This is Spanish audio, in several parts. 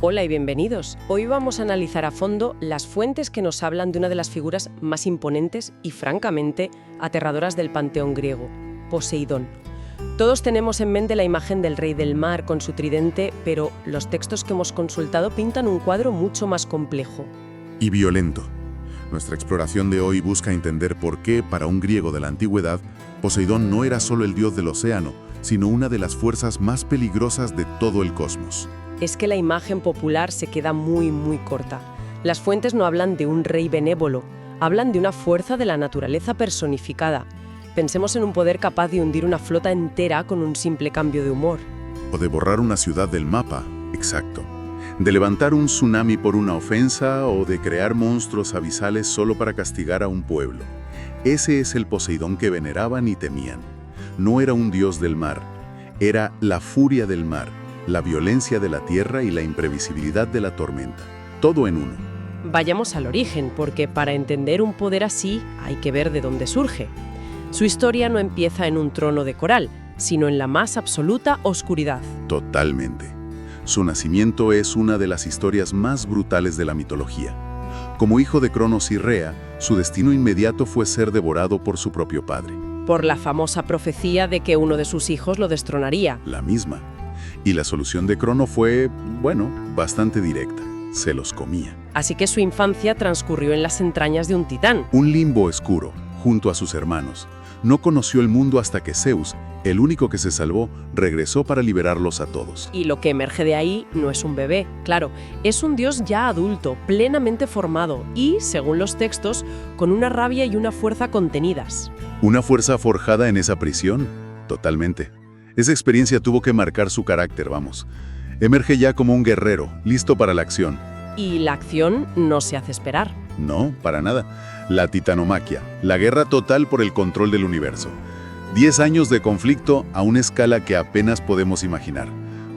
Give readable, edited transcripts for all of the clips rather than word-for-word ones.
Hola y bienvenidos. Hoy vamos a analizar a fondo las fuentes que nos hablan de una de las figuras más imponentes y, francamente, aterradoras del panteón griego, Poseidón. Todos tenemos en mente la imagen del rey del mar con su tridente, pero los textos que hemos consultado pintan un cuadro mucho más complejo. Y violento. Nuestra exploración de hoy busca entender por qué, para un griego de la antigüedad, Poseidón no era solo el dios del océano, sino una de las fuerzas más peligrosas de todo el cosmos. Es que la imagen popular se queda muy corta. Las fuentes no hablan de un rey benévolo, hablan de una fuerza de la naturaleza personificada. Pensemos en un poder capaz de hundir una flota entera con un simple cambio de humor. O de borrar una ciudad del mapa, exacto. De levantar un tsunami por una ofensa o de crear monstruos abisales solo para castigar a un pueblo. Ese es el Poseidón que veneraban y temían. No era un dios del mar, era la furia del mar, la violencia de la tierra y la imprevisibilidad de la tormenta. Todo en uno. Vayamos al origen, porque para entender un poder así hay que ver de dónde surge. Su historia no empieza en un trono de coral, sino en la más absoluta oscuridad. Totalmente. Su nacimiento es una de las historias más brutales de la mitología. Como hijo de Cronos y Rea, su destino inmediato fue ser devorado por su propio padre. Por la famosa profecía de que uno de sus hijos lo destronaría. La misma. Y la solución de Crono fue, bastante directa. Se los comía. Así que su infancia transcurrió en las entrañas de un titán. Un limbo oscuro, junto a sus hermanos. No conoció el mundo hasta que Zeus, el único que se salvó, regresó para liberarlos a todos. Y lo que emerge de ahí no es un bebé, claro, es un dios ya adulto, plenamente formado y, según los textos, con una rabia y una fuerza contenidas. ¿Una fuerza forjada en esa prisión? Totalmente. Esa experiencia tuvo que marcar su carácter, vamos. Emerge ya como un guerrero, listo para la acción. Y la acción no se hace esperar. No, para nada. La titanomaquia, la guerra total por el control del universo. 10 años de conflicto a una escala que apenas podemos imaginar,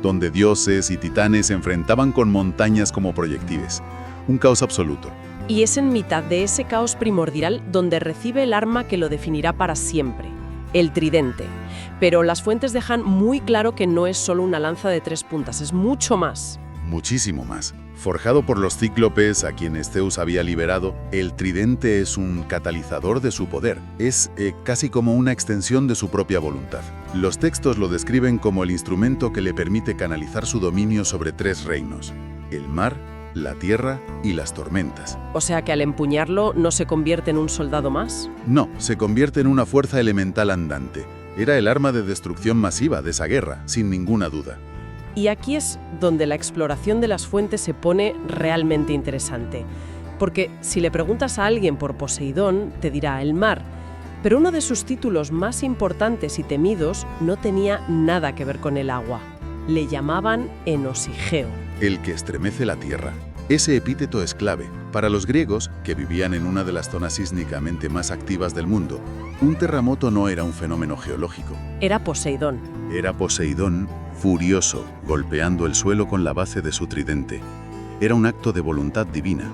donde dioses y titanes se enfrentaban con montañas como proyectiles. Un caos absoluto. Y es en mitad de ese caos primordial donde recibe el arma que lo definirá para siempre, el tridente. Pero las fuentes dejan muy claro que no es solo una lanza de 3 puntas, es mucho más. Muchísimo más. Forjado por los cíclopes a quienes Zeus había liberado, el tridente es un catalizador de su poder. Es casi como una extensión de su propia voluntad. Los textos lo describen como el instrumento que le permite canalizar su dominio sobre 3 reinos: el mar, la tierra y las tormentas. O sea que al empuñarlo no se convierte en un soldado más. No, se convierte en una fuerza elemental andante. Era el arma de destrucción masiva de esa guerra, sin ninguna duda. Y aquí es donde la exploración de las fuentes se pone realmente interesante. Porque si le preguntas a alguien por Poseidón, te dirá el mar. Pero uno de sus títulos más importantes y temidos no tenía nada que ver con el agua. Le llamaban Enosigeo. El que estremece la tierra. Ese epíteto es clave. Para los griegos, que vivían en una de las zonas sísmicamente más activas del mundo, un terremoto no era un fenómeno geológico. Era Poseidón. Era Poseidón, furioso, golpeando el suelo con la base de su tridente. Era un acto de voluntad divina.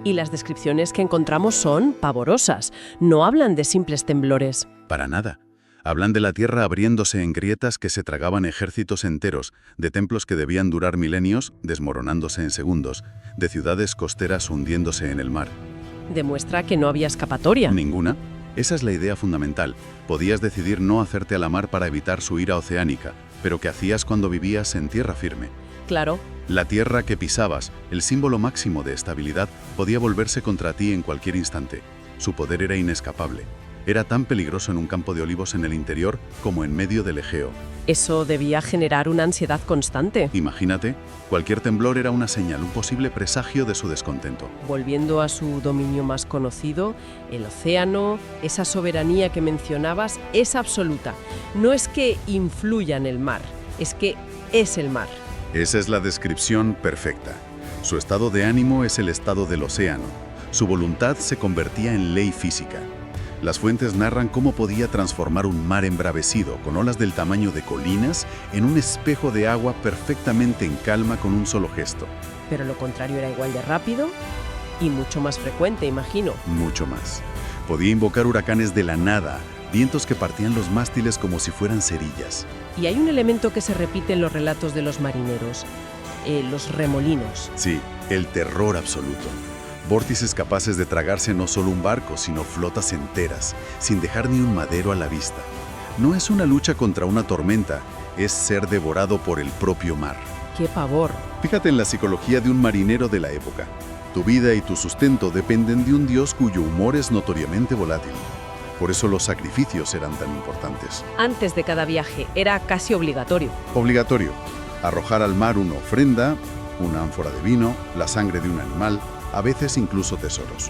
Y las descripciones que encontramos son pavorosas. No hablan de simples temblores. Para nada. Hablan de la tierra abriéndose en grietas que se tragaban ejércitos enteros, de templos que debían durar milenios, desmoronándose en segundos, de ciudades costeras hundiéndose en el mar. Demuestra que no había escapatoria. Ninguna. Esa es la idea fundamental. Podías decidir no hacerte a la mar para evitar su ira oceánica, pero ¿qué hacías cuando vivías en tierra firme? Claro. La tierra que pisabas, el símbolo máximo de estabilidad, podía volverse contra ti en cualquier instante. Su poder era inescapable. Era tan peligroso en un campo de olivos en el interior como en medio del Egeo. Eso debía generar una ansiedad constante. Imagínate, cualquier temblor era una señal, un posible presagio de su descontento. Volviendo a su dominio más conocido, el océano, esa soberanía que mencionabas, es absoluta. No es que influya en el mar, es que es el mar. Esa es la descripción perfecta. Su estado de ánimo es el estado del océano. Su voluntad se convertía en ley física. Las fuentes narran cómo podía transformar un mar embravecido, con olas del tamaño de colinas, en un espejo de agua perfectamente en calma con un solo gesto. Pero lo contrario era igual de rápido y mucho más frecuente, imagino. Mucho más. Podía invocar huracanes de la nada, vientos que partían los mástiles como si fueran cerillas. Y hay un elemento que se repite en los relatos de los marineros. los remolinos. Sí, el terror absoluto. Vórtices capaces de tragarse no solo un barco, sino flotas enteras, sin dejar ni un madero a la vista. No es una lucha contra una tormenta, es ser devorado por el propio mar. ¡Qué pavor! Fíjate en la psicología de un marinero de la época. Tu vida y tu sustento dependen de un dios cuyo humor es notoriamente volátil. Por eso los sacrificios eran tan importantes. Antes de cada viaje era casi obligatorio. Obligatorio. Arrojar al mar una ofrenda, una ánfora de vino, la sangre de un animal, a veces incluso tesoros.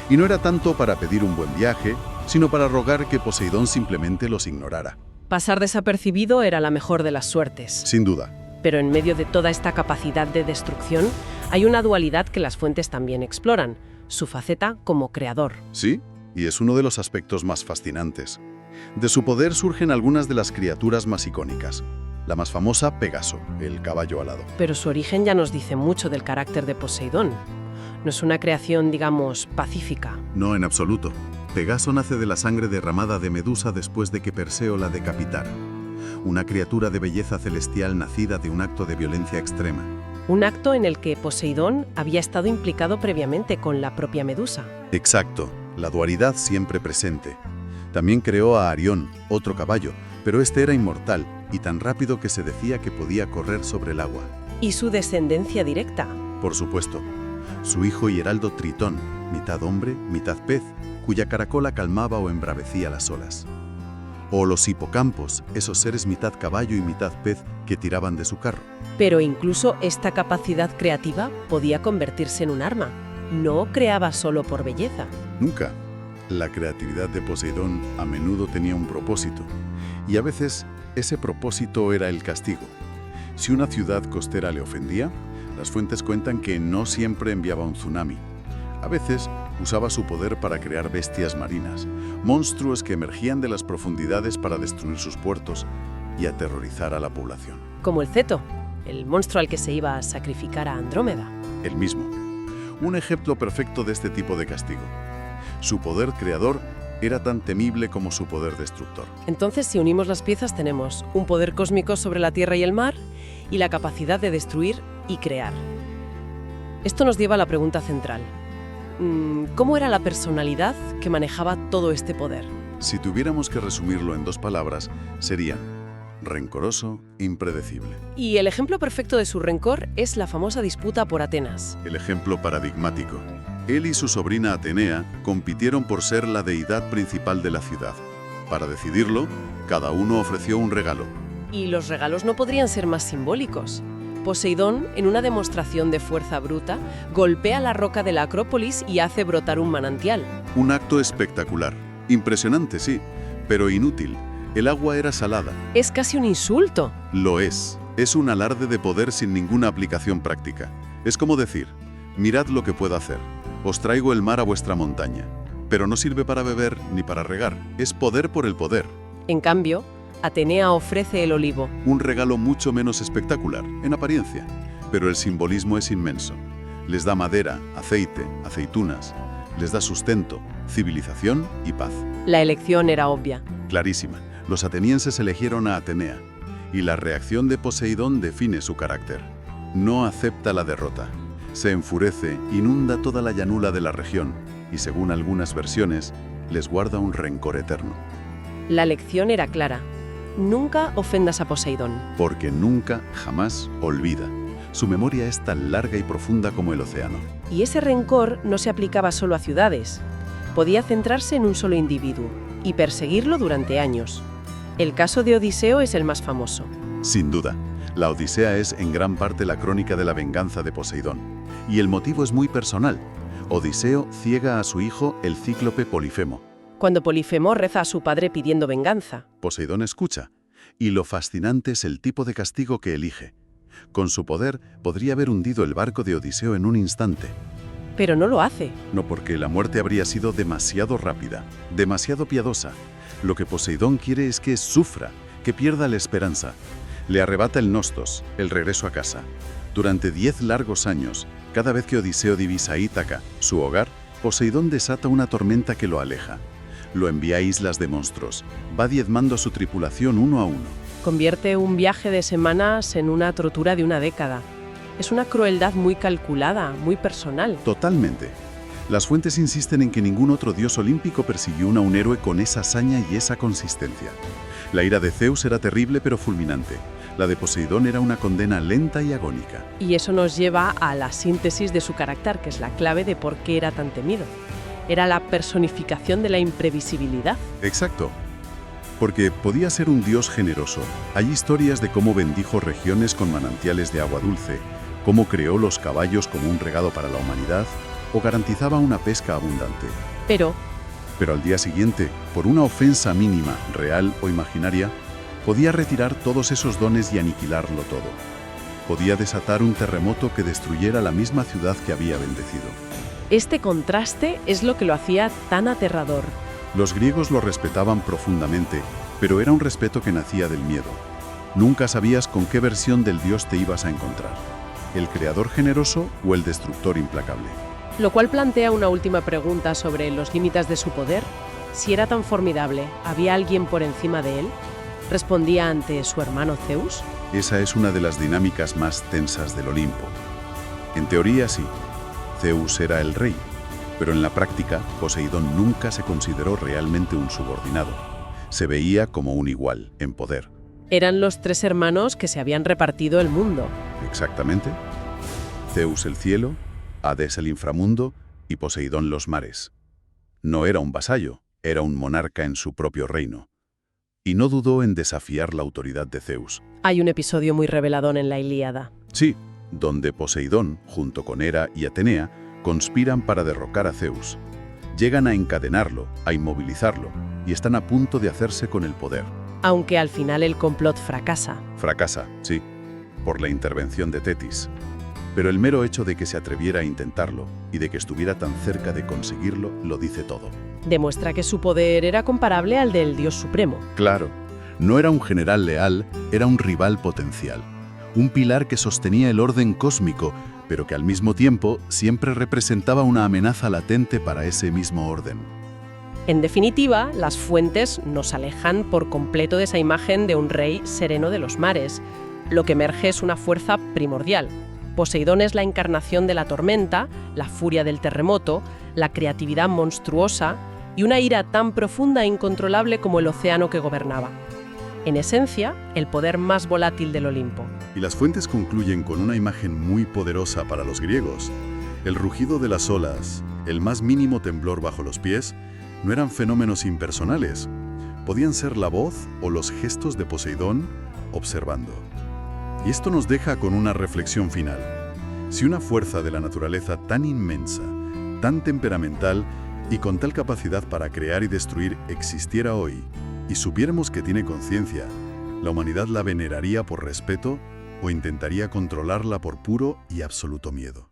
Y no era tanto para pedir un buen viaje, sino para rogar que Poseidón simplemente los ignorara. Pasar desapercibido era la mejor de las suertes. Sin duda. Pero en medio de toda esta capacidad de destrucción, hay una dualidad que las fuentes también exploran, su faceta como creador. Sí, y es uno de los aspectos más fascinantes. De su poder surgen algunas de las criaturas más icónicas. La más famosa, Pégaso, el caballo alado. Pero su origen ya nos dice mucho del carácter de Poseidón. No es una creación, digamos, pacífica. No, en absoluto. Pegaso nace de la sangre derramada de Medusa después de que Perseo la decapitara. Una criatura de belleza celestial nacida de un acto de violencia extrema. Un acto en el que Poseidón había estado implicado previamente con la propia Medusa. Exacto, la dualidad siempre presente. También creó a Arión, otro caballo, pero este era inmortal y tan rápido que se decía que podía correr sobre el agua. Y su descendencia directa. Por supuesto, su hijo y heraldo Tritón, mitad hombre, mitad pez, cuya caracola calmaba o embravecía las olas. O los hipocampos, esos seres mitad caballo y mitad pez que tiraban de su carro. Pero incluso esta capacidad creativa podía convertirse en un arma. No creaba solo por belleza. Nunca. La creatividad de Poseidón a menudo tenía un propósito, y a veces ese propósito era el castigo. Si una ciudad costera le ofendía, las fuentes cuentan que no siempre enviaba un tsunami. A veces usaba su poder para crear bestias marinas, monstruos que emergían de las profundidades para destruir sus puertos y aterrorizar a la población. Como el Ceto, el monstruo al que se iba a sacrificar a Andrómeda. El mismo. Un ejemplo perfecto de este tipo de castigo. Su poder creador era tan temible como su poder destructor. Entonces, si unimos las piezas, tenemos un poder cósmico sobre la tierra y el mar y la capacidad de destruir y crear. Esto nos lleva a la pregunta central. ¿Cómo era la personalidad que manejaba todo este poder? Si tuviéramos que resumirlo en 2 palabras, serían rencoroso, impredecible. Y el ejemplo perfecto de su rencor es la famosa disputa por Atenas. El ejemplo paradigmático. Él y su sobrina Atenea compitieron por ser la deidad principal de la ciudad. Para decidirlo, cada uno ofreció un regalo. Y los regalos no podrían ser más simbólicos. Poseidón, en una demostración de fuerza bruta, golpea la roca de la Acrópolis y hace brotar un manantial. Un acto espectacular. Impresionante, sí, pero inútil. El agua era salada. Es casi un insulto. Lo es. Es un alarde de poder sin ninguna aplicación práctica. Es como decir, mirad lo que puedo hacer. Os traigo el mar a vuestra montaña. Pero no sirve para beber ni para regar. Es poder por el poder. En cambio, Atenea ofrece el olivo. Un regalo mucho menos espectacular, en apariencia. Pero el simbolismo es inmenso. Les da madera, aceite, aceitunas. Les da sustento, civilización y paz. La elección era obvia. Clarísima. Los atenienses eligieron a Atenea. Y la reacción de Poseidón define su carácter. No acepta la derrota. Se enfurece, inunda toda la llanura de la región y, según algunas versiones, les guarda un rencor eterno. La lección era clara. Nunca ofendas a Poseidón. Porque nunca, jamás olvida. Su memoria es tan larga y profunda como el océano. Y ese rencor no se aplicaba solo a ciudades. Podía centrarse en un solo individuo y perseguirlo durante años. El caso de Odiseo es el más famoso. Sin duda, la Odisea es en gran parte la crónica de la venganza de Poseidón. Y el motivo es muy personal. Odiseo ciega a su hijo, el cíclope Polifemo. Cuando Polifemo reza a su padre pidiendo venganza. Poseidón escucha. Y lo fascinante es el tipo de castigo que elige. Con su poder, podría haber hundido el barco de Odiseo en un instante. Pero no lo hace. No, porque la muerte habría sido demasiado rápida, demasiado piadosa. Lo que Poseidón quiere es que sufra, que pierda la esperanza. Le arrebata el nostos, el regreso a casa. Durante 10 largos años, cada vez que Odiseo divisa Ítaca, su hogar, Poseidón desata una tormenta que lo aleja. Lo envía a islas de monstruos. Va diezmando a su tripulación uno a uno. Convierte un viaje de semanas en una tortura de una década. Es una crueldad muy calculada, muy personal. Totalmente. Las fuentes insisten en que ningún otro dios olímpico persiguió a un héroe con esa hazaña y esa consistencia. La ira de Zeus era terrible pero fulminante. La de Poseidón era una condena lenta y agónica. Y eso nos lleva a la síntesis de su carácter, que es la clave de por qué era tan temido. Era la personificación de la imprevisibilidad. Exacto. Porque podía ser un dios generoso. Hay historias de cómo bendijo regiones con manantiales de agua dulce, cómo creó los caballos como un regalo para la humanidad o garantizaba una pesca abundante. Pero al día siguiente, por una ofensa mínima, real o imaginaria, podía retirar todos esos dones y aniquilarlo todo. Podía desatar un terremoto que destruyera la misma ciudad que había bendecido. este contraste es lo que lo hacía tan aterrador. Los griegos lo respetaban profundamente, pero era un respeto que nacía del miedo. Nunca sabías con qué versión del dios te ibas a encontrar, el creador generoso o el destructor implacable. Lo cual plantea una última pregunta sobre los límites de su poder. Si era tan formidable, ¿había alguien por encima de él? ¿Respondía ante su hermano Zeus? Esa es una de las dinámicas más tensas del Olimpo. En teoría sí, Zeus era el rey, pero en la práctica Poseidón nunca se consideró realmente un subordinado. Se veía como un igual en poder. Eran los tres hermanos que se habían repartido el mundo. Exactamente. Zeus el cielo, Hades el inframundo y Poseidón los mares. No era un vasallo, era un monarca en su propio reino. Y no dudó en desafiar la autoridad de Zeus. Hay un episodio muy revelador en la Ilíada. Sí, donde Poseidón, junto con Hera y Atenea, conspiran para derrocar a Zeus. Llegan a encadenarlo, a inmovilizarlo, y están a punto de hacerse con el poder. Aunque al final el complot fracasa. Fracasa, sí, por la intervención de Tetis. Pero el mero hecho de que se atreviera a intentarlo y de que estuviera tan cerca de conseguirlo lo dice todo. Demuestra que su poder era comparable al del Dios Supremo. Claro, no era un general leal, era un rival potencial. Un pilar que sostenía el orden cósmico, pero que al mismo tiempo siempre representaba una amenaza latente para ese mismo orden. En definitiva, las fuentes nos alejan por completo de esa imagen de un rey sereno de los mares. Lo que emerge es una fuerza primordial. Poseidón es la encarnación de la tormenta, la furia del terremoto, la creatividad monstruosa y una ira tan profunda e incontrolable como el océano que gobernaba. En esencia, el poder más volátil del Olimpo. Y las fuentes concluyen con una imagen muy poderosa para los griegos. El rugido de las olas, el más mínimo temblor bajo los pies, no eran fenómenos impersonales. Podían ser la voz o los gestos de Poseidón observando. Y esto nos deja con una reflexión final. Si una fuerza de la naturaleza tan inmensa, tan temperamental y con tal capacidad para crear y destruir existiera hoy, y supiéramos que tiene conciencia, la humanidad la veneraría por respeto o intentaría controlarla por puro y absoluto miedo.